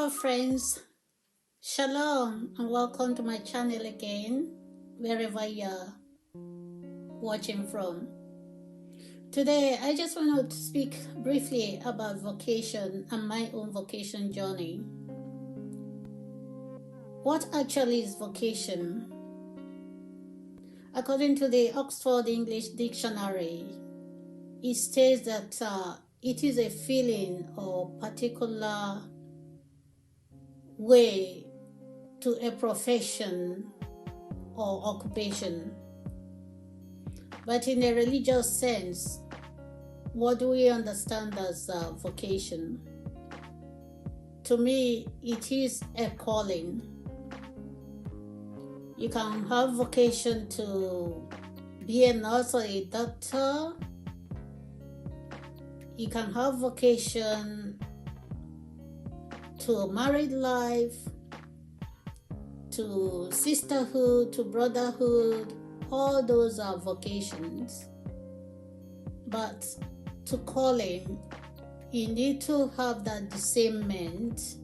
Hello friends, shalom and welcome to my channel again, wherever you're watching from. Today I just want to speak briefly about vocation and my own vocation journey. What actually is vocation? According to the Oxford English Dictionary, it states that it is a feeling or particular way to a profession or occupation. But in a religious sense, what do we understand as vocation? To me, it is a calling. You can have vocation to be a nurse or a doctor. You can have vocation to married life, to sisterhood, to brotherhood. All those are vocations. But to calling, you need to have that discernment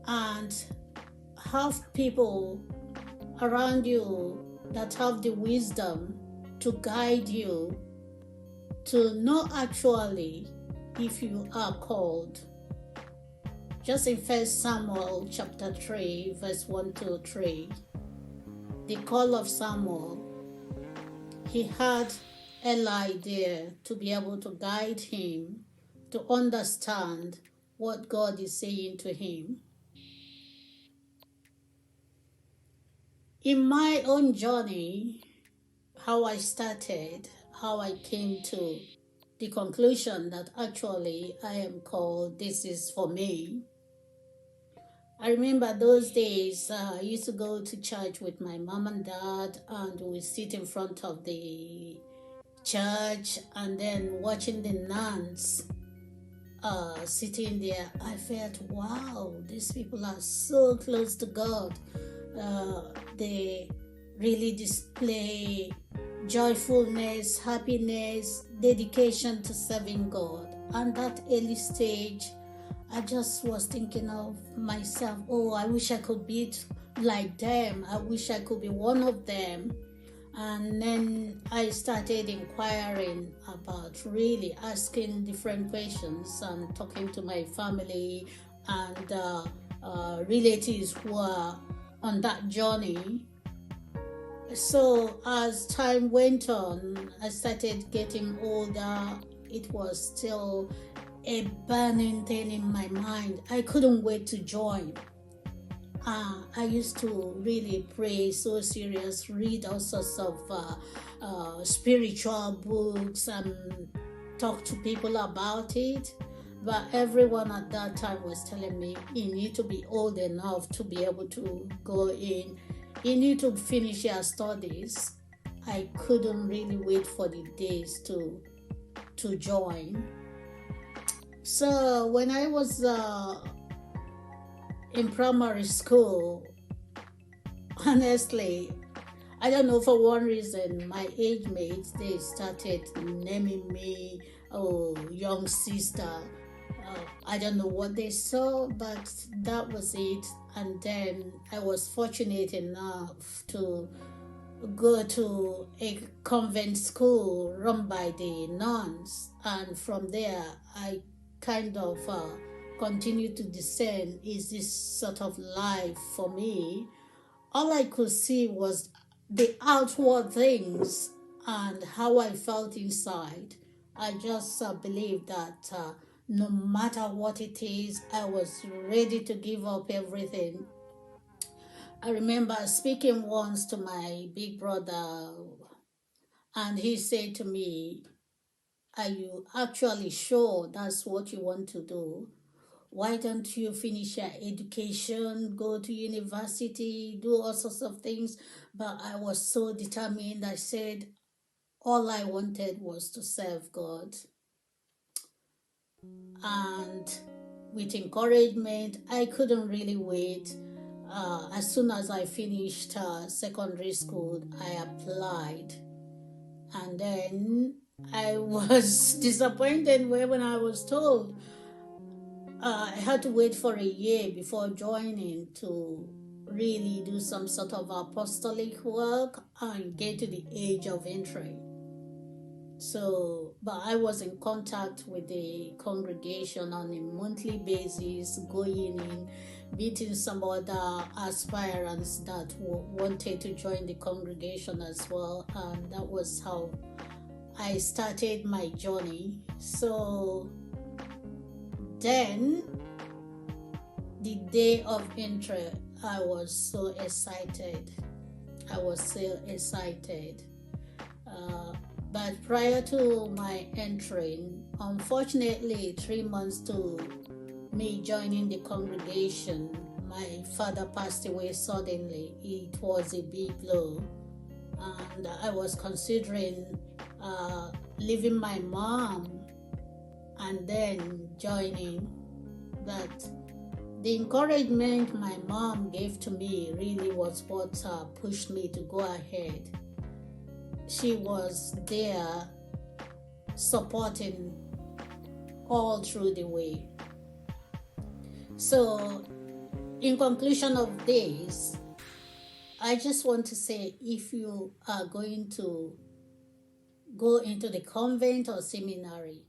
and have people around you that have the wisdom to guide you to know actually if you are called. Just in 1 Samuel chapter 3, verse 1 to 3, the call of Samuel, he had Eli there to be able to guide him, to understand what God is saying to him. In my own journey, how I started, how I came to the conclusion that actually I am called, this is for me. I remember those days, I used to go to church with my mom and dad, and we sit in front of the church and then watching the nuns sitting there. I felt, wow, these people are so close to God. They really display joyfulness, happiness, dedication to serving God. And that early stage, I just was thinking of myself, oh, I wish I could be like them. I wish I could be one of them. And then I started inquiring about, really asking different questions and talking to my family and relatives who are on that journey. So as time went on, I started getting older. It was still a burning thing in my mind. I couldn't wait to join. I used to really pray so serious, read all sorts of spiritual books and talk to people about it. But everyone at that time was telling me, you need to be old enough to be able to go in. You need to finish your studies. I couldn't really wait for the days to join. So when I was in primary school, honestly, I don't know, for one reason, my age mates, they started naming me, oh, young sister. I don't know what they saw, but that was it. And then I was fortunate enough to go to a convent school run by the nuns. And from there, I kind of continued to discern, is this sort of life for me? All I could see was the outward things and how I felt inside. I just believed that no matter what it is, I was ready to give up everything. I remember speaking once to my big brother, and he said to me, are you actually sure that's what you want to do? Why don't you finish your education, go to university, do all sorts of things? But I was so determined. I said all I wanted was to serve God. And with encouragement, I couldn't really wait. As soon as I finished secondary school, I applied. And then I was disappointed when I was told I had to wait for a year before joining to really do some sort of apostolic work and get to the age of entry. So, but I was in contact with the congregation on a monthly basis, going in, meeting some other aspirants that wanted to join the congregation as well. And that was how I started my journey. So then, the day of entry, I was so excited. But prior to my entering, unfortunately, 3 months to me joining the congregation, my father passed away suddenly. It was a big blow, and I was considering leaving my mom and then joining. But the encouragement my mom gave to me really was what pushed me to go ahead. She was there supporting all through the way. So, in conclusion of this, I just want to say, if you are going to go into the convent or seminary,